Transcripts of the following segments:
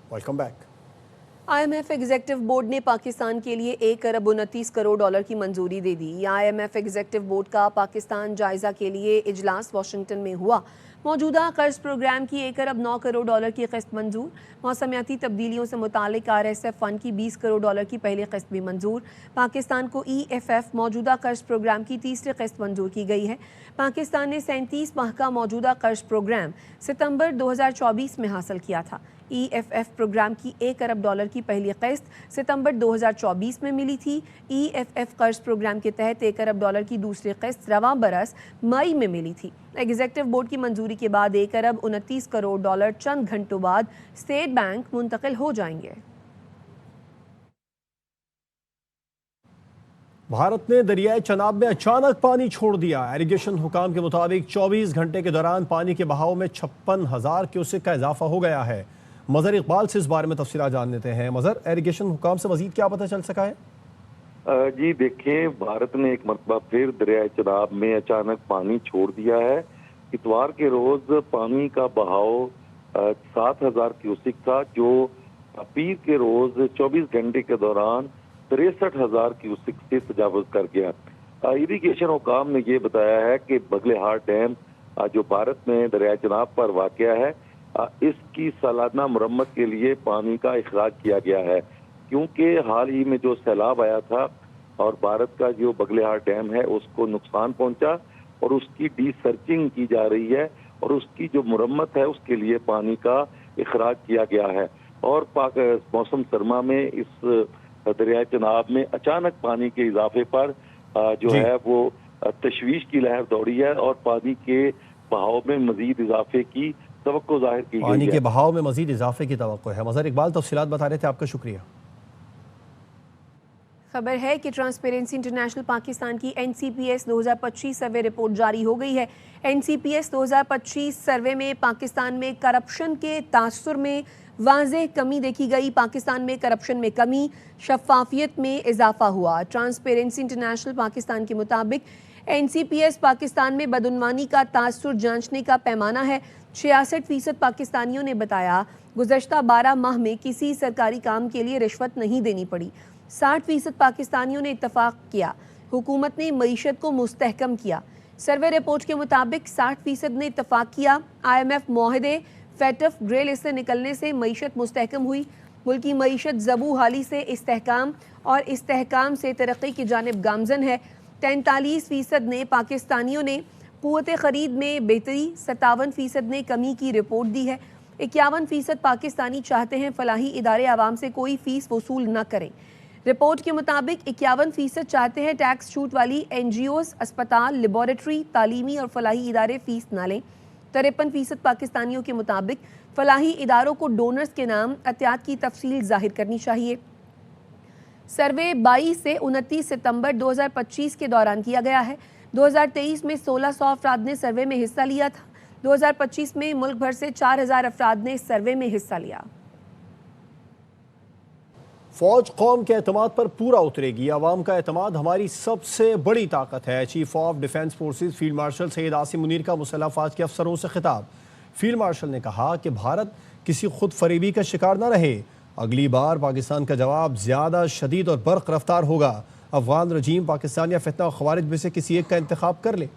Welcome back. IMF executive board ने पाकिस्तान के लिए 1 अरब 29 करोड़ डॉलर की मंजूरी दे दी। IMF एग्जेक्टिव बोर्ड का पाकिस्तान जायजा के लिए इजलास वाशिंगटन में हुआ। मौजूदा कर्ज प्रोग्राम की 1 अरब 9 करोड़ डॉलर की किस्त मंजूर। मौसमियाती तब्दीलियों से मुतालिक RSF फंड की 20 करोड़ डॉलर की पहली किस्त भी मंजूर। पाकिस्तान को EFF मौजूदा कर्ज प्रोग्राम की तीसरी किस्त मंजूर की गई है। पाकिस्तान ने 37 माह का मौजूदा कर्ज प्रोग्राम सितंबर 2024 में हासिल किया था। EFF प्रोग्राम की 1 अरब डॉलर की पहली किस्त सितंबर 2024 में मिली थी। EFF कर्ज प्रोग्राम के तहत 1 अरब डॉलर की दूसरी किस्त रवां बरस मई में मिली थी। एग्जेक्टिव बोर्ड की मंजूरी के बाद 1 अरब 29 करोड़ डॉलर चंद घंटों बाद स्टेट बैंक मुंतकिल हो जाएंगे। भारत ने दरियाए चनाब में अचानक पानी छोड़ दिया। इरिगेशन हुकाम के मुताबिक 24 घंटे के दौरान पानी के बहाव में 56,000 क्यूसेक का इजाफा हो गया है। मजहर इकबाल से इस बारे में तफसीलात जान लेते हैं। मजहर, इरिगेशन हुकाम से मजीद क्या पता चल सका है? जी देखिए, भारत ने एक मरतबा फिर दरियाए चनाब में अचानक पानी छोड़ दिया है। इतवार के रोज पानी का बहाव 7,000 क्यूसेक था, जो पीर के रोज 24 घंटे के दौरान 63,000 क्यूसेक से तजावुज कर गया। इरिगेशन हुकाम ने ये बताया है कि बगलेहार डैम जो भारत में दरियाए चनाब पर वाक़या है, इसकी सालाना मुरम्मत के लिए पानी का इखराज किया गया है, क्योंकि हाल ही में जो सैलाब आया था और भारत का जो बगलेहार डैम है उसको नुकसान पहुंचा और उसकी डीसर्चिंग की जा रही है और उसकी जो मुरम्मत है उसके लिए पानी का इखराज किया गया है। और मौसम सरमा में इस दरियाए चनाब में अचानक पानी के इजाफे पर जो है वो तशवीश की लहर दौड़ी है और पानी के बहाव में मजीद इजाफे की तवक्को जाहिर की गई है। पानी के बहाव में मजीद इजाफे की तवक्को है। मजहर इकबाल तफसीलात बता रहे थे, आपका शुक्रिया। खबर है कि ट्रांसपेरेंसी इंटरनेशनल पाकिस्तान की NCPS 2025 सर्वे रिपोर्ट जारी हो गई है। NCPS 2025 सर्वे में पाकिस्तान में करप्शन के तासुर में वाज़ेह कमी देखी गई। पाकिस्तान में करप्शन में कमी, शफाफियत में इजाफा हुआ। ट्रांसपेरेंसी इंटरनेशनल पाकिस्तान के मुताबिक NCPS पाकिस्तान में बदउनवानी का तासुर जांचने का पैमाना है। 66% पाकिस्तानियों ने बताया गुज़श्ता 12 माह में किसी सरकारी काम के लिए रिश्वत नहीं देनी पड़ी। 60% पाकिस्तानियों ने इत्तफाक किया हुकूमत ने मईशत को मुस्तहकम किया। सर्वे रिपोर्ट के मुताबिक 60% ने इत्तफाक किया IMF मुआहदे FATF ग्रे लिस्ट से निकलने से मईशत मुस्तहकम हुई। मुल्की मईशत ज़बू हाली से इस्तेहकाम और इस्तेहकाम से तरक्की की जानिब गामजन है। 43% ने पाकिस्तानियों ने क़ुव्वत ख़रीद में बेहतरी, 57% ने कमी की रिपोर्ट दी है। 51% पाकिस्तानी चाहते हैं फलाही इदारे आवाम से कोई फ़ीस वसूल न करें। रिपोर्ट के मुताबिक 51% चाहते हैं टैक्स छूट वाली NGOs, अस्पताल, लेबॉरेटरी, तालीमी और फलाही इदारे फ़ीस न लें। 53% पाकिस्तानियों के मुताबिक फलाही इदारों को डोनर्स के नाम अतियात की तफसील जाहिर करनी चाहिए। सर्वे 22 से 29 सितंबर 2025 के दौरान किया गया है। 2023 में 1600 अफराद ने सर्वे में हिस्सा लिया था। 2025 में मुल्क भर से 4000 अफराद ने सर्वे में हिस्सा लिया। फौज कौम के एतमाद पर पूरा उतरेगी। अवाम का एतमाद हमारी सबसे बड़ी ताकत है। Chief of defence forces field marshal Syed Asim Munir का मुसल्लह अफवाज के अफसरों से खिताब। फील्ड मार्शल ने कहा कि भारत किसी खुद फरेबी का शिकार न रहे। अगली बार पाकिस्तान का जवाब ज़्यादा शदीद और बर्क रफ्तार होगा। अफगान रजीम, पाकिस्तान या फितना और खवारिज में से किसी एक का इंतखाब कर ले।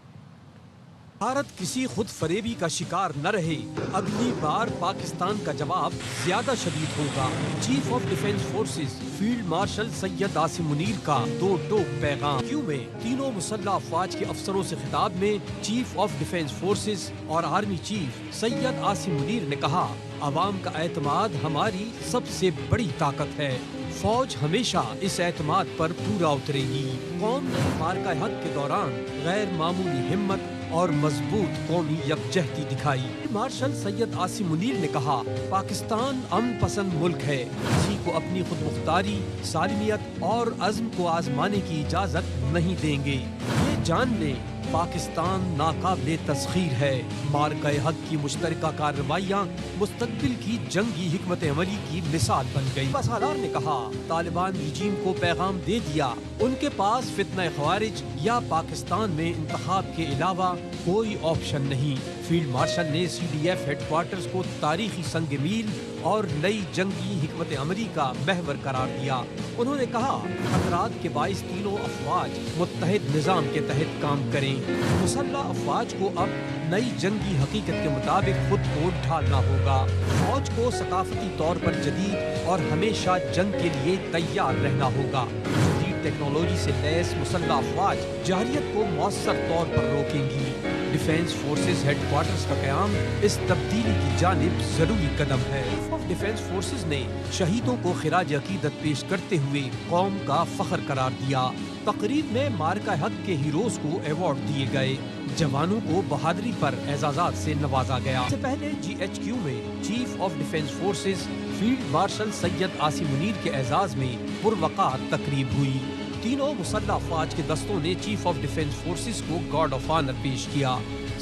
भारत किसी खुद फरेबी का शिकार न रहे। अगली बार पाकिस्तान का जवाब ज्यादा शदीद होगा। Chief of defence forces field marshal Syed Asim Munir का दो टोक पैगाम। क्यों में तीनों मुसल्लह अफवाज के अफसरों से खिताब में चीफ ऑफ डिफेंस फोर्सेज और आर्मी चीफ सैयद आसिम मुनीर ने कहा, अवाम का एतमाद हमारी सबसे बड़ी ताकत है। फौज हमेशा इस एतमाद पर पूरा उतरेगी। कौम ने मार्का हक के दौरान गैर मामूली हिम्मत और मजबूत कौमी यकजहती दिखाई। मार्शल सैयद आसिम मुनीर ने कहा, पाकिस्तान अमन पसंद मुल्क है। किसी को अपनी खुद मुख्तारी, सालमियत और अज़्म को आजमाने की इजाजत नहीं देंगे। ये जान लें, पाकिस्तान नाकाबिले तस्खीर है। मार्का हक की मुश्तरका कार्रवाइयाँ मुस्तकबिल की जंगी हिकमत अमली की मिसाल बन गई। बसालार ने कहा, तालिबान रजीम को पैगाम दे दिया, उनके पास फितना खवारिज या पाकिस्तान में इंतखाब के अलावा कोई ऑप्शन नहीं। फील्ड मार्शल ने CDF हेडक्वार्टर्स को तारीखी संग मील اور نئی جنگی حکمت عملی کا محور قرار دیا۔ انہوں نے کہا خطرات کے باعث تینوں افواج متحد نظام کے تحت کام کریں۔ مسلح افواج کو اب نئی جنگی حقیقت کے مطابق خود کو ڈھالنا ہوگا۔ فوج کو ثقافتی طور پر جدید اور ہمیشہ جنگ کے لیے تیار رہنا ہوگا۔ جدید ٹیکنالوجی سے لیس مسلح افواج جارحیت کو مؤثر طور پر روکیں گی۔ ڈیفنس فورسز ہیڈ کوارٹرز کا قیام اس تبدیلی کی جانب ضروری قدم ہے۔ چیف آف ڈیفنس فورسز نے شہیدوں کو خراج عقیدت پیش کرتے ہوئے قوم کا فخر قرار دیا۔ تقریب میں مارکہ حق کے ہیروز کو ایوارڈ دیے گئے۔ جوانوں کو بہادری پر اعزازات سے نوازا گیا۔ اس سے پہلے GHQ میں chief of defence forces field marshal Syed Asim Munir کے اعزاز میں پروقار تقریب ہوئی۔ تینوں مسلح افواج کے دستوں نے چیف آف ڈیفنس فورسز کو گارڈ آف آنر پیش کیا۔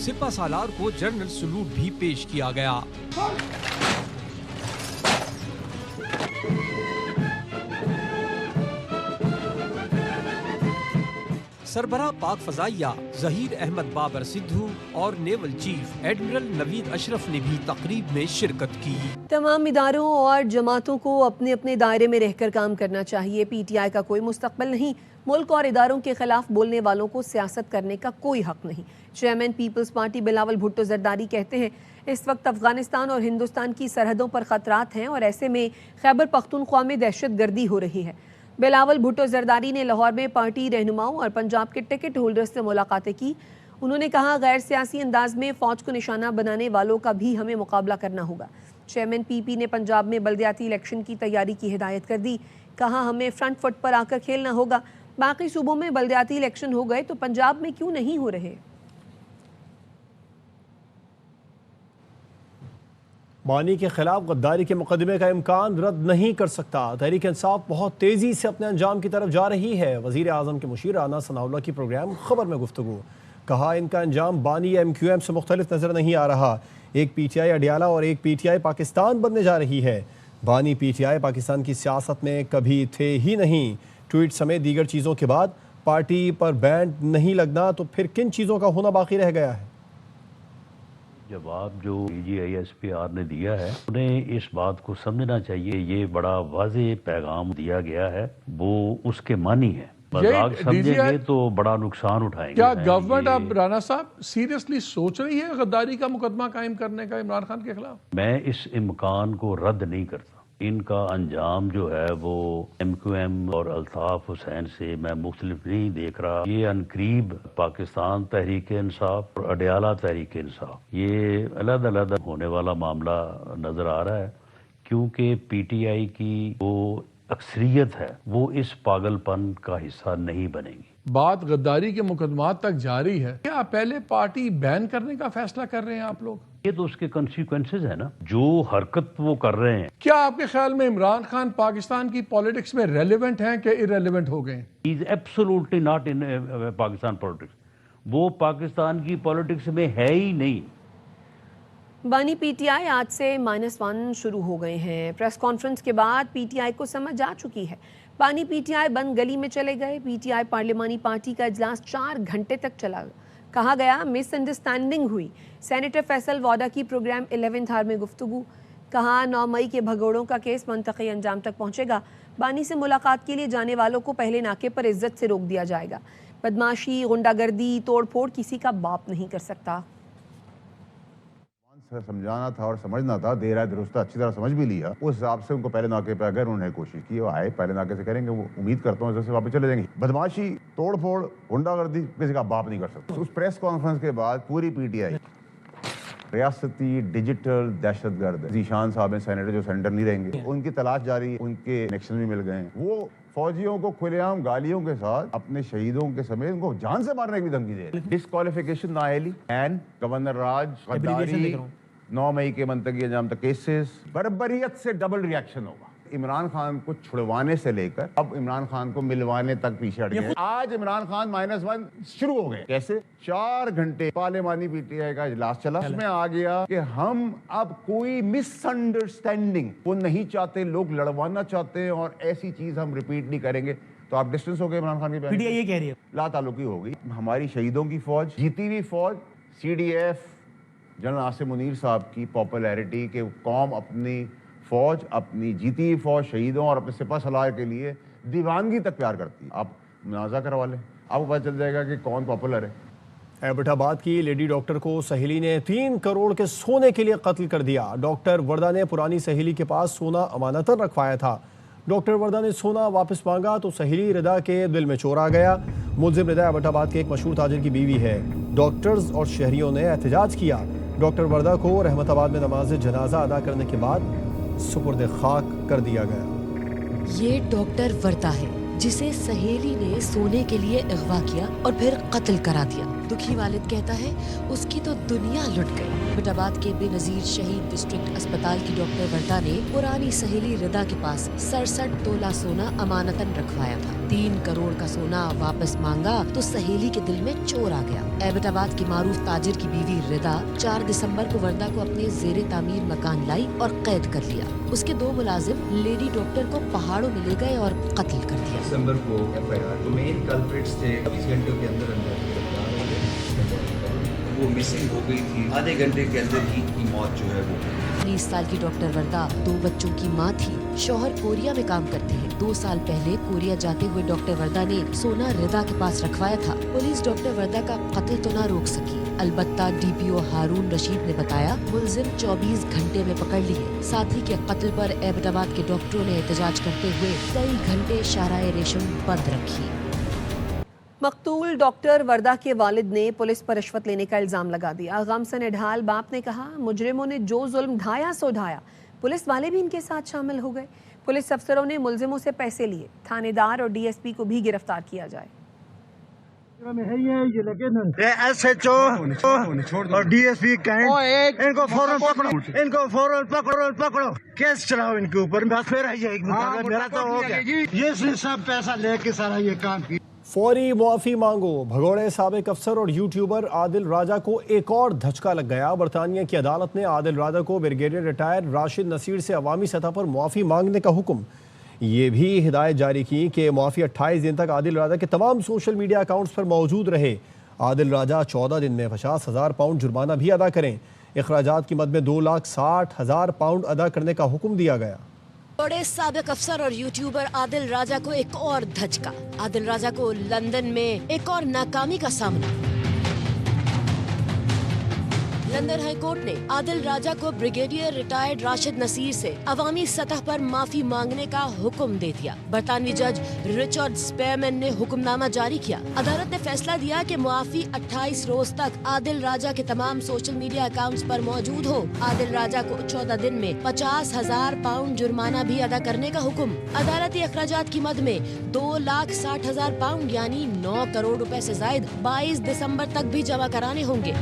سپہ سالار کو جنرل سلوٹ بھی پیش کیا گیا۔ سربراہ پاک فضائیہ ظہیر احمد بابر سدھو اور نیول چیف ایڈمرل نوید اشرف نے بھی تقریب میں شرکت کی۔ تمام اداروں اور جماعتوں کو اپنے اپنے دائرے میں رہ کر کام کرنا چاہیے۔ PTI کا کوئی مستقبل نہیں۔ ملک اور اداروں کے خلاف بولنے والوں کو سیاست کرنے کا کوئی حق نہیں۔ Chairman Peoples Party Bilawal Bhutto Zardari کہتے ہیں اس وقت افغانستان اور ہندوستان کی سرحدوں پر خطرات ہیں اور ایسے میں خیبر پختونخوا میں دہشت گردی ہو رہی ہے۔ بلاول بھٹو زرداری نے لاہور میں پارٹی رہنماؤں اور پنجاب کے ٹکٹ ہولڈرز سے ملاقاتیں کی۔ انہوں نے کہا غیر سیاسی انداز میں فوج کو نشانہ بنانے والوں کا بھی ہمیں مقابلہ کرنا ہوگا۔ چیئرمین PP نے پنجاب میں بلدیاتی الیکشن کی تیاری کی ہدایت کر دی۔ کہا ہمیں فرنٹ فٹ پر آ کر کھیلنا ہوگا۔ باقی صوبوں میں بلدیاتی الیکشن ہو گئے تو پنجاب میں کیوں نہیں ہو رہے؟ بانی کے خلاف غداری کے مقدمے کا امکان رد نہیں کر سکتا۔ تحریک انصاف بہت تیزی سے اپنے انجام کی طرف جا رہی ہے۔ وزیر اعظم کے مشیر رانا ثناءاللہ کی پروگرام خبر میں گفتگو، کہا ان کا انجام بانی یا MQM سے مختلف نظر نہیں آ رہا۔ ایک PTI اڈیالہ اور ایک PTI پاکستان بننے جا رہی ہے۔ بانی PTI پاکستان کی سیاست میں کبھی تھے ہی نہیں۔ ٹویٹ سمیت دیگر چیزوں کے بعد پارٹی پر بینڈ نہیں لگنا تو پھر کن چیزوں کا ہونا باقی رہ گیا ہے؟ جواب جو EGISPR نے دیا ہے انہیں اس بات کو سمجھنا چاہیے، یہ بڑا واضح پیغام دیا گیا ہے، وہ اس کے معنی ہے۔ مذاق سمجھیں گے تو بڑا نقصان اٹھائیں گے۔ کیا گورنمنٹ اب رانا صاحب سیریسلی سوچ رہی ہے غداری کا مقدمہ قائم کرنے کا عمران خان کے خلاف؟ میں اس امکان کو رد نہیں کرتا۔ ان کا انجام جو ہے وہ MQM اور الطاف حسین سے میں مختلف نہیں دیکھ رہا۔ یہ عنقریب پاکستان تحریک انصاف اور اڈیالہ تحریک انصاف یہ علیحدہ علیحدہ ہونے والا معاملہ نظر آ رہا ہے، کیونکہ PTI کی وہ اکثریت ہے وہ اس پاگل پن کا حصہ نہیں بنے گی۔ بات غداری کے مقدمات تک جاری ہے، کیا پہلے پارٹی بین کرنے کا فیصلہ کر رہے ہیں آپ لوگ؟ یہ تو اس کے کنسیکوینسز ہیں نا، جو حرکت وہ کر رہے ہیں۔ کیا آپ کے خیال میں عمران خان پاکستان کی پالیٹکس میں ریلیونٹ ہیں کہ irrelevant ہو گئے؟ He is absolutely not in Pakistan politics۔ وہ پاکستان کی پالیٹکس میں ہے ہی نہیں۔ بانی PTI آج سے -1 شروع ہو گئے ہیں۔ پریس کانفرنس کے بعد PTI کو سمجھ آ چکی ہے۔ بانی PTI بند گلی میں چلے گئے۔ PTI پارلیمانی پارٹی کا اجلاس 4 گھنٹے تک چلا۔ کہا گیا مس انڈرسٹینڈنگ ہوئی۔ سینیٹر فیصل واڈا کی پروگرام 11th آور میں گفتگو، کہا 9 مئی کے بھگوڑوں کا کیس منطقی انجام تک پہنچے گا۔ بانی سے ملاقات کے لیے جانے والوں کو پہلے ناکے پر عزت سے روک دیا جائے گا۔ بدماشی، غنڈہ گردی، توڑ پھوڑ کسی کا باپ نہیں کر سکتا۔ سمجھانا تھا اور سمجھنا تھا، دیر آئے درست اچھی طرح سمجھ بھی لیا۔ اس حساب سے ان کو پہلے ناکے پہ اگر انہوں نے کوشش کی وہ آئے پہلے ناکے سے کریں گے، وہ امید کرتا ہوں جیسے واپس چلے جائیں گے۔ بدماشی، توڑ پھوڑ، غنڈہ گردی کسی کا باپ نہیں کر سکتا۔ اس پریس کانفرنس کے بعد پوری PTI ریاستی ڈیجیٹل دہشت گرد ذیشان صاحب ہیں سینیٹر جو سینیٹر نہیں رہیں گے، ان کی تلاش جاری، ان کے کنیکشن بھی مل گئے ہیں۔ وہ فوجیوں کو کھلے عام گالیوں کے ساتھ اپنے شہیدوں کے سمیت ان کو جان سے مارنے کی دھمکی دے رہے۔ ڈسکوالیفیکیشن نااہلی، گورنر راج، غداری، 9 مئی کے منطقی انجام تک کیسز، بربریت سے ڈبل ریاکشن ہوگا۔ عمران خان کو چھڑوانے سے لے کر اب عمران خان کو ملوانے تک پیچھے ہٹ گئے۔ آج عمران خان -1 شروع ہو گئے۔ کیسے؟ 4 گھنٹے پارلیمانی PTI کا اجلاس چلا، اس میں آ گیا کہ ہم اب کوئی مس انڈرسٹینڈنگ وہ نہیں چاہتے، لوگ لڑوانا چاہتے ہیں اور ایسی چیز ہم ریپیٹ نہیں کریں گے۔ تو آپ ڈسٹنس ہو گئے عمران خان کی PTI یہ کہہ رہی ہے لا تعلقی ہوگی۔ ہماری شہیدوں کی فوج، جیتی ہوئی فوج، CDF، جنرل عاصم منیر صاحب کی پاپولیرٹی کہ قوم اپنی فوج اپنی جیتی فوج شہیدوں اور اپنے سپہ سالار کے لیے دیوانگی تک پیار کرتی ہے. آپ منازعہ کروا لیں, آپ کو پتہ چل جائے گا کہ کون پاپولر ہے. ایبٹ آباد کی لیڈی ڈاکٹر کو سہیلی نے 3 کروڑ کے سونے کے لیے قتل کر دیا. ڈاکٹر وردہ نے پرانی سہیلی کے پاس سونا امانتاً رکھوایا تھا. ڈاکٹر وردہ نے سونا واپس مانگا تو سہیلی رضا کے دل میں چور آ گیا. ملزم رضا ایبٹ آباد کے ایک مشہور تاجر کی بیوی ہے. ڈاکٹرز اور شہریوں نے احتجاج کیا. ڈاکٹر وردہ کو رحمت آباد میں نماز جنازہ ادا کرنے کے بعد سپرد خاک کر دیا گیا. یہ ڈاکٹر وردہ ہے جسے سہیلی نے سونے کے لیے اغوا کیا اور پھر قتل کرا دیا. دکھی والد کہتا ہے اس کی تو دنیا لٹ گئی. ایبٹ آباد کے بے نظیر شہید ڈسٹرکٹ اسپتال کی ڈاکٹر وردہ نے پرانی سہیلی رضا کے پاس 67 تولہ سونا امانتاً رکھوایا تھا. 3 کروڑ کا سونا واپس مانگا تو سہیلی کے دل میں چور آ گیا. ایبٹ آباد کی معروف تاجر کی بیوی رضا 4 دسمبر کو وردہ کو اپنے زیر تعمیر مکان لائی اور قید کر لیا. اس کے 2 ملازم لیڈی ڈاکٹر کو پہاڑوں میں لے گئے اور قتل کر دیا. دسمبر کو FIR مین کلپریٹس تھے 24 گھنٹوں کے اندر گرفتار ہو گئے. وہ مسنگ ہو گئی تھی, آدھے گھنٹے کے اندر ہی کی موت جو ہے وہ. 30 سال کی ڈاکٹر وردہ 2 بچوں کی ماں تھی. شوہر کوریا میں کام کرتے ہیں. 2 سال پہلے کوریا جاتے ہوئے ڈاکٹر وردہ نے سونا رضا کے پاس رکھوایا تھا. پولیس ڈاکٹر وردہ کا قتل تو نہ روک سکی. البتہ DPO ہارون رشید نے بتایا ملزم 24 گھنٹے میں پکڑ لیے. ساتھی کے قتل پر ایبٹ آباد کے ڈاکٹروں نے احتجاج کرتے ہوئے کئی گھنٹے شاہراہ ریشم بند رکھی. مقتول ڈاکٹر وردہ کے والد نے پولیس پر رشوت لینے کا الزام لگا دیا. غم سے نڈھال باپ نے کہا مجرموں نے جو ظلم ڈھایا سو ڈھایا. پولیس والے بھی ان کے ساتھ شامل ہو گئے. پولیس افسروں نے ملزموں سے پیسے لیے. تھانے دار اور DSP کو بھی گرفتار کیا جائے. SHO اور DSP کہیں ان کو فوراً پکڑو, کیس چلاؤ ان کے اوپر. میرا تو ہو گیا, یہ سب پیسہ لے کے سارا یہ کام کیا. فوری معافی مانگو. بھگوڑے سابق افسر اور یوٹیوبر عادل راجہ کو ایک اور دھچکا لگ گیا. برطانیہ کی عدالت نے عادل راجہ کو بریگیڈیئر ریٹائر راشد نصیر سے عوامی سطح پر معافی مانگنے کا حکم. یہ بھی ہدایت جاری کی کہ معافی 28 دن تک عادل راجہ کے تمام سوشل میڈیا اکاؤنٹس پر موجود رہے. عادل راجہ 14 دن میں 50,000 پاؤنڈ جرمانہ بھی ادا کریں. اخراجات کی مد میں 2,60,000 پاؤنڈ ادا کرنے کا حکم دیا گیا. بڑے سابق افسر اور یوٹیوبر عادل راجہ کو ایک اور دھچکا. عادل راجہ کو لندن میں ایک اور ناکامی کا سامنا. لندن ہائی کورٹ نے عادل راجہ کو بریگیڈیئر ریٹائرڈ راشد نصیر سے عوامی سطح پر معافی مانگنے کا حکم دے دیا. برطانوی جج رچرڈ سپیرمن نے حکم نامہ جاری کیا. عدالت نے فیصلہ دیا کہ معافی 28 روز تک عادل راجہ کے تمام سوشل میڈیا اکاؤنٹس پر موجود ہو. عادل راجہ کو 14 دن میں 50,000 پاؤنڈ جرمانہ بھی ادا کرنے کا حکم. عدالتی اخراجات کی مد میں 2,60,000 پاؤنڈ یعنی 9 کروڑ روپے سے زائد 22 دسمبر تک بھی جمع کرانے ہوں گے.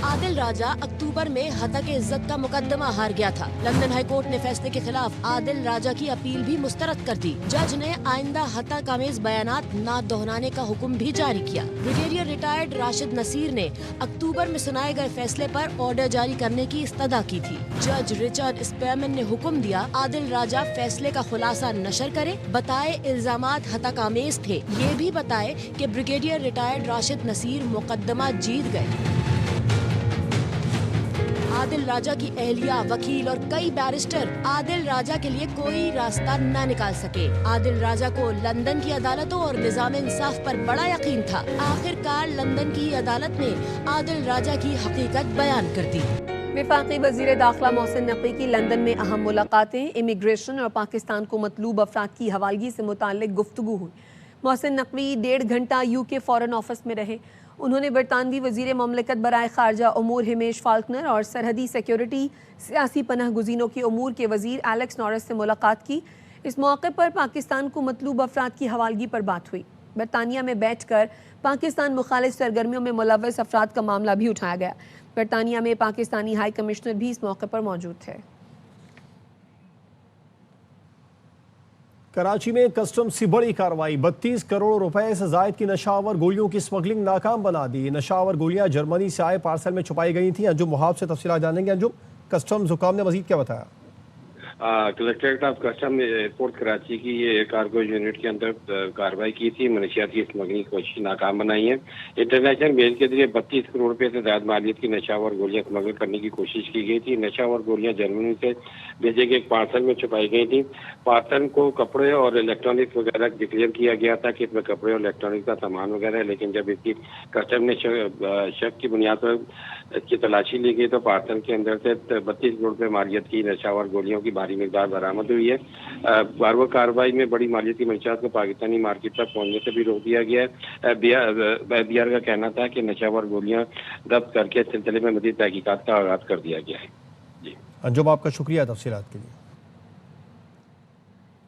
عادل راجہ اکتوبر میں ہتک عزت کا مقدمہ ہار گیا تھا. لندن ہائی کورٹ نے فیصلے کے خلاف عادل راجہ کی اپیل بھی مسترد کر دی. جج نے آئندہ ہتک آمیز بیانات نہ دہرانے کا حکم بھی جاری کیا. بریگیڈیئر ریٹائرڈ راشد نصیر نے اکتوبر میں سنائے گئے فیصلے پر آرڈر جاری کرنے کی استدعا کی تھی. جج رچرڈ سپیرمن نے حکم دیا عادل راجہ فیصلے کا خلاصہ نشر کرے, بتائے الزامات ہتک آمیز تھے, یہ بھی بتائے کہ بریگیڈیئر ریٹائرڈ راشد نصیر مقدمہ جیت گئے. عادل راجہ کی اہلیہ, وکیل اور کئی بیرسٹر عادل راجہ کے لیے کوئی راستہ نہ نکال سکے. عادل راجہ کو لندن کی عدالتوں اور نظام انصاف پر بڑا یقین تھا. آخر کار لندن کی عدالت نے عادل راجہ کی حقیقت بیان کر دی. وفاقی وزیر داخلہ محسن نقوی کی لندن میں اہم ملاقاتیں. امیگریشن اور پاکستان کو مطلوب افراد کی حوالگی سے متعلق گفتگو ہوئی. محسن نقوی 1.5 گھنٹہ UK فارن آفس میں رہے. انہوں نے برطانوی وزیر مملکت برائے خارجہ امور ہمیش فالکنر اور سرحدی سیکیورٹی سیاسی پناہ گزینوں کے امور کے وزیر ایلیکس نورس سے ملاقات کی. اس موقع پر پاکستان کو مطلوب افراد کی حوالگی پر بات ہوئی. برطانیہ میں بیٹھ کر پاکستان مخالف سرگرمیوں میں ملوث افراد کا معاملہ بھی اٹھایا گیا. برطانیہ میں پاکستانی ہائی کمشنر بھی اس موقع پر موجود تھے. کراچی میں کسٹمز سے بڑی کارروائی. 32 کروڑ روپے سے زائد کی نشاور گولیوں کی سمگلنگ ناکام بنا دی. نشاور گولیاں جرمنی سے آئے پارسل میں چھپائی گئی تھیں. انجم وہاب سے تفصیلات جانیں گے. انجم, کسٹمز حکام نے مزید کیا بتایا؟ Collectorate of custom airport Karachi की ये कार्गो यूनिट के अंदर कार्रवाई की थी। मनशियाती स्मगलिंग की कोशिश नाकाम बनाई है। इंटरनेशनल बेल के जरिए 32 करोड़ रुपए से ज्यादा मालियत की नशावर गोलियां स्मगल करने की कोशिश की गई थी। नशावर गोलियां जर्मनी से भेजे गए एक पार्सल में छुपाई गई थी। पार्सल को कपड़े और इलेक्ट्रॉनिक्स वगैरह डिक्लेयर किया गया था कि इसमें कपड़े और इलेक्ट्रॉनिक्स का सामान वगैरह है, लेकिन जब इसकी कस्टम ने शक की बुनियाद पर इसकी तलाशी ली गई तो पार्सल के अंदर से 32 करोड़ रुपए मालियत की नशावर गोलियों की भारी मिकदार बरामद हुई है। बारवा कार्रवाई में बड़ी मालियत की मंशियात को पाकिस्तानी मार्केट तक पहुंचने से भी रोक दिया गया है। बिहार का कहना था कि नशावर गोलियां जब्त करके इस सिलसिले में मज़ीद तहकीकात का आगाज कर दिया गया है। जी अंजुम, आपका शुक्रिया तफसीलात के लिए।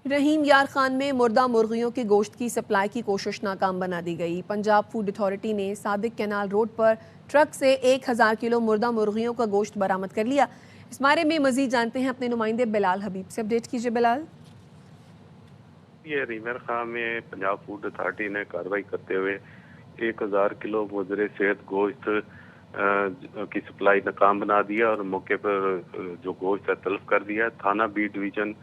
रहीम यार खान में मुर्दा मुर्गियों के गोश्त की सप्लाई की कोशिश नाकाम बना दी गई। पंजाब फूड अथॉरिटी ने सादिक कैनाल रोड पर ट्रक से 1000 किलो मुर्दा मुर्गियों का गोश्त बरामद कर लिया। इस बारे में मजीद जानते हैं अपने नुमाइंदे बिलाल हबीब से। अपडेट कीजिए बिलाल। ये रीमर खां में पंजाब फूड अथॉरिटी ने कार्रवाई करते हुए 1000 किलो मुजरे सेहत गोश्त की सप्लाई नाकाम बना दिया और मौके पर जो गोश्त है तलब कर दिया। थाना बी डिवीजन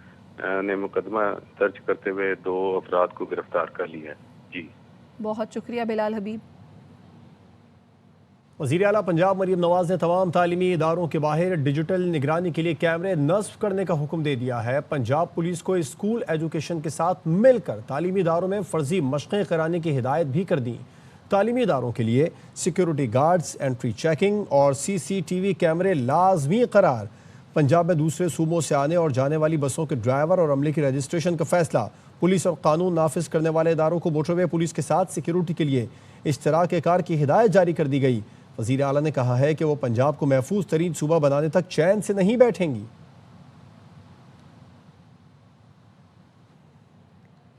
ने मुकदमा दर्ज करते हुए 2 अफराद को गिरफ्तार कर लिया है। जी बहुत शुक्रिया बिलाल हबीब। वज़ीर आला पंजाब मरीम नवाज ने तमाम तालीमी इदारों के बाहर डिजिटल निगरानी के लिए कैमरे नस्ब करने का हुक्म दे दिया है। पंजाब पुलिस को स्कूल एजुकेशन के साथ मिलकर तालीमी इदारों में फ़र्जी मशक़ें कराने की हिदायत भी कर दी। तालीमी इदारों के लिए सिक्योरिटी गार्ड्स, एंट्री चेकिंग और CCTV कैमरे लाजमी करार। पंजाब में दूसरे सूबों से आने और जाने वाली बसों के ड्राइवर और अमले की रजिस्ट्रेशन का फैसला। पुलिस और कानून नाफिज करने वाले इदारों को मोटरवे पुलिस के साथ सिक्योरिटी के लिए इश्तराक कार की हिदायत जारी कर दी गई। वज़ीर आला ने कहा है कि वो पंजाब को महफूज तरीन सूबा बनाने तक चैन से नहीं बैठेंगी।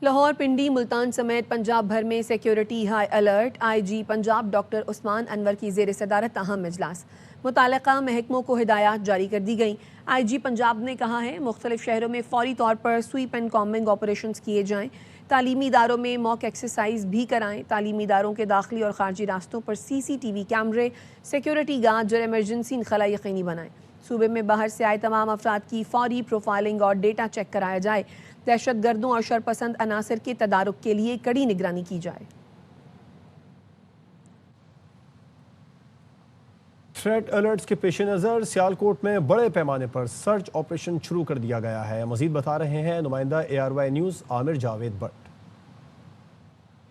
लाहौर, पिंडी, मुल्तान समेत पंजाब भर में security high alert. IG Punjab doctor Usman Anwar की ज़ेर सदारत अहम इजलास। मुताल्लिका महकमों को हिदायत जारी कर दी गई। IG पंजाब ने कहा है मुख्तलिफ शहरों में फौरी तौर पर स्वीप एंड कॉम्बिंग ऑपरेशंस किए जाएँ। तालीमी इदारों में मॉक एक्सरसाइज भी कराएं। तालीमी इदारों के दाखिली और खारजी रास्तों पर CCTV कैमरे, सिक्योरिटी गार्ड और एमरजेंसी इनखला यकीनी बनाएं। सूबे में बाहर से आए तमाम अफराद की फौरी प्रोफाइलिंग और डेटा चेक कराया जाए। दहशत गर्दों और शरपसंद अनासर के तदारुक के लिए कड़ी निगरानी की जाए। थ्रेट अलर्ट्स के पेश नज़र सियालकोट में बड़े पैमाने पर सर्च ऑपरेशन शुरू कर दिया गया है। मजीद बता रहे हैं नुमाइंदा ARY न्यूज़ आमिर जावेद भट्ट।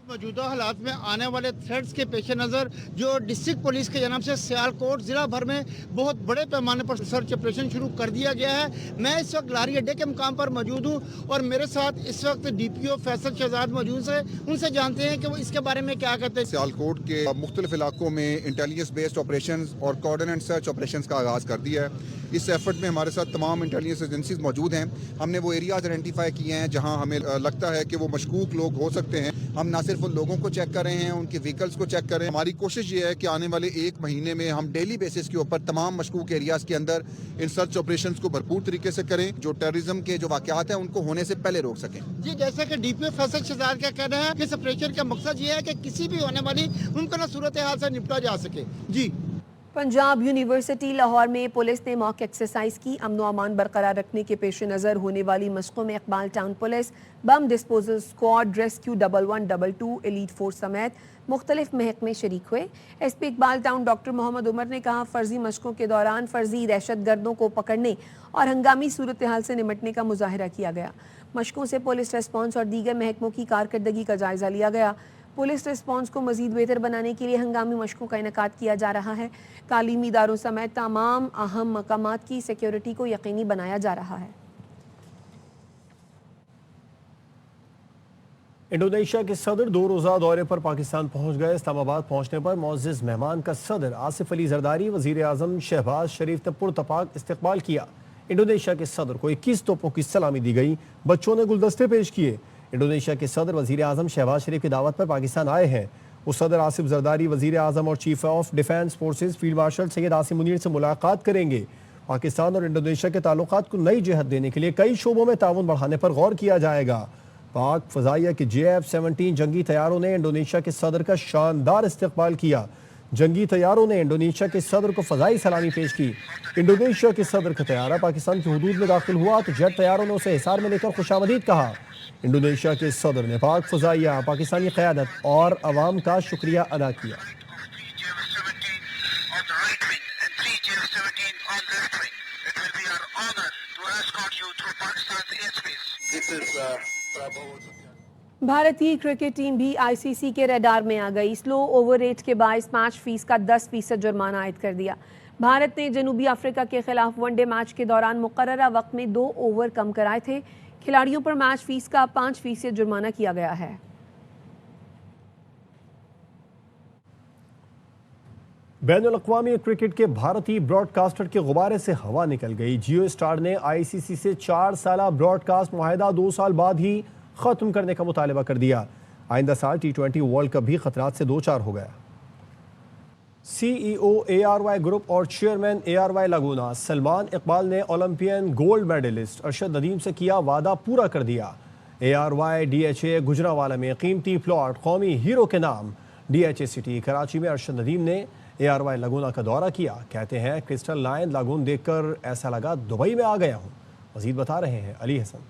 मौजूदा हालात में आने वाले थ्रेट्स के पेश नज़र जो डिस्ट्रिक्ट पुलिस के जनाब से सियालकोट ज़िला भर में बहुत बड़े पैमाने पर सर्च ऑपरेशन शुरू कर दिया गया है। मैं इस वक्त लारी अड्डे के मुकाम पर मौजूद हूँ और मेरे साथ इस वक्त DPO फैसल शहजाद मौजूद है। उनसे जानते हैं कि वो इसके बारे में क्या कहते हैं। सियालकोट के मुख्तलिफ इलाकों में इंटेलिजेंस बेस्ड ऑपरेशन और कोऑर्डिनेट सर्च ऑपरेशन का आगाज़ कर दिया है। इस एफर्ट में हमारे साथ तमाम इंटेलिजेंस एजेंसीज मौजूद हैं। हमने वो एरियाज आइडेंटिफाई किए हैं जहाँ हमें लगता है कि वो मशकूक लोग हो सकते हैं। हम ना सिर्फ उन लोगों को चेक कर रहे हैं, उनके व्हीकल्स को चेक कर रहे हैं। हमारी कोशिश ये है कि आने वाले 1 महीने में हम डेली बेसिस के ऊपर तमाम मशकूक एरियाज के अंदर इन सर्च ऑपरेशंस को भरपूर तरीके से करें, जो टेररिज्म के जो वाकयात हैं उनको होने से पहले रोक सकें। जी, जैसा कि DPO फैसल शहजाद का कहना है कि इस ऑपरेशन का मकसद ये है कि किसी भी होने वाली मुमकिन सूरत हाल से निपटा जा सके। जी, पंजाब यूनिवर्सिटी लाहौर में पुलिस ने मॉक एक्सरसाइज की। अमन व अमान बरकरार रखने के पेश नज़र होने वाली मशकों में Iqbal Town police, bomb disposal squad, rescue 1122, elite force समेत मुख्तलिफ महकमे शरीक हुए। SP Iqbal Town doctor Mohammad Umar ने कहा फ़र्जी मशकों के दौरान फ़र्जी दहशत गर्दों को पकड़ने और हंगामी सूरत हाल से निपटने का मुजाहरा किया गया। मशकों से पुलिस रेस्पॉन्स और दीगर महकमों की कारकर्दगी का जायज़ा लिया गया। पुलिस रिस्पॉन्स को मज़ीद बेहतर बनाने के लिए हंगामी मशकों का इनेकाद किया जा रहा है। तालीमी इदारों समेत तमाम अहम मकामात की सिक्योरिटी को यकीनी बनाया जा रहा है। इंडोनेशिया के सदर 2 रोज़ा दौरे पर पाकिस्तान पहुंच गए। इस्लामाबाद पहुंचने पर मुअज़्ज़ज़ मेहमान का सदर आसिफ अली जरदारी, वज़ीर आज़म शहबाज शरीफ ने पुरतपाक इस्तकबाल किया। इंडोनेशिया के सदर को 21 तोपों की सलामी दी गई। बच्चों ने गुलदस्ते पेश किए। इंडोनेशिया के सदर वज़ीर आज़म शहबाज शरीफ की दावत पर पाकिस्तान आए हैं। वो सदर आसिफ जरदारी, वज़ीर आज़म और chief of defence forces field marshal Syed Asim Munir से मुलाकात करेंगे। पाकिस्तान और इंडोनेशिया के ताल्लुकात को नई जहत देने के लिए कई शोबों में ताउन बढ़ाने पर गौर किया जाएगा। पाक फ़ज़ाइया के JF-17 जंगी तैयारों ने इंडोनेशिया के सदर का शानदार इस्तकबाल किया। जंगी तैयारों ने इंडोनेशिया के सदर को फजाई सलामी पेश की। इंडोनेशिया के सदर का तैयारा पाकिस्तान की हुदूद में दाखिल हुआ तो जेट तैयारों ने उसे हिसार में लेकर खुशामदीद कहा। इंडोनेशिया के सदर ने पाक फजाइया, पाकिस्तानी क़यादत और अवाम का शुक्रिया अदा किया। भारतीय क्रिकेट टीम भी आईसीसी के रडार में आ गई। स्लो ओवर रेट के बायस मैच फीस का 10% जुर्माना आयद कर दिया। भारत ने जनूबी अफ्रीका के खिलाफ वनडे मैच के दौरान मुकर्ररा वक्त में 2 ओवर कम कराए थे। खिलाड़ियों पर मैच फीस का 5% जुर्माना किया गया है। बैनुल-अक़वामी क्रिकेट के भारतीय ब्रॉडकास्टर के गुब्बारे से हवा निकल गई। जियो स्टार ने आईसीसी से 4 साला ब्रॉडकास्ट मुआहदा 2 साल बाद ही ख़त्म करने का मुतालबा कर दिया। आइंदा साल T20 वर्ल्ड कप भी खतरात से 2-4 हो गया। CEO ARY ग्रुप और chairman ARY Laguna Salman Iqbal ने Olympian gold medallist Arshad Nadeem से किया वादा पूरा कर दिया। ARY DHA गुजरांवाला में कीमती प्लॉट कौमी हीरो के नाम। DHA सिटी कराची में अरशद नदीम ने ARY लगूना का दौरा किया। कहते हैं क्रिस्टल लाइन लागून देखकर ऐसा लगा दुबई में आ गया हूँ। मजीद बता रहे हैं अली हसन।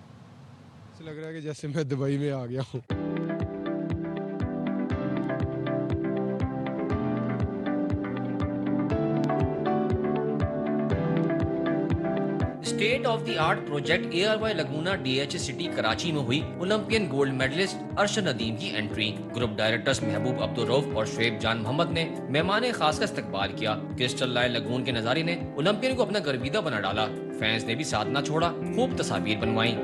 लग रहा है कि जैसे मैं दुबई में आ गया हूँ। State of the art project ARY Laguna DHA city Karachi में हुई Olympian gold medallist Arshad Nadeem की एंट्री। ग्रुप डायरेक्टर्स महबूब अब्दुल रऊफ और शुएब जान मोहम्मद ने मेहमान खास का इस्तकबाल किया। क्रिस्टल लाइन लगून के नजारे ने ओलंपियन को अपना गर्विदा बना डाला। फैंस ने भी साथ न छोड़ा, खूब तस्वीर बनवाई।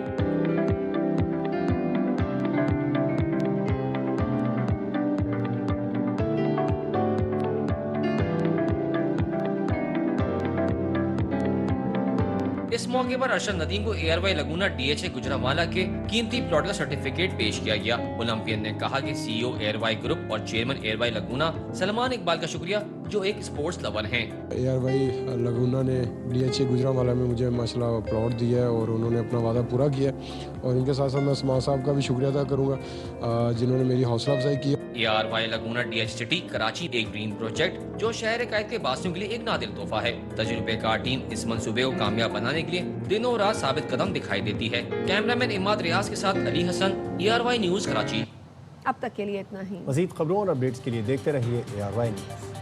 इस मौके पर अरशद नदीम को ARY लगूना DHA गुजरांवाला के कीमती प्लॉट का सर्टिफिकेट पेश किया गया। ओलंपियन ने कहा कि CEO ARY ग्रुप और chairman ARY Laguna Salman Iqbal का शुक्रिया, जो एक स्पोर्ट्स लवर हैं। ARY लगूना ने DHA गुजरांवाला में मुझे माशाल्लाह प्लॉट दिया है और उन्होंने अपना वादा पूरा किया और इनके साथ साथ मैं सलमान साहब का भी शुक्रिया अदा करूँगा जिन्होंने मेरी हौसला अफजाई की। ARY Laguna DHA city Karachi एक ग्रीन प्रोजेक्ट जो शहर कायद के बासियों के लिए एक नादिर तोहफा है। तजुर्बेकार टीम इस मंसूबे को कामयाब बनाने के लिए दिनों रात साबित कदम दिखाई देती है। कैमरामैन इमाद रियाज के साथ अली हसन, ARY न्यूज कराची। अब तक के लिए इतना ही। मजीद खबरों और अपडेट्स के लिए देखते रहिए ARY न्यूज।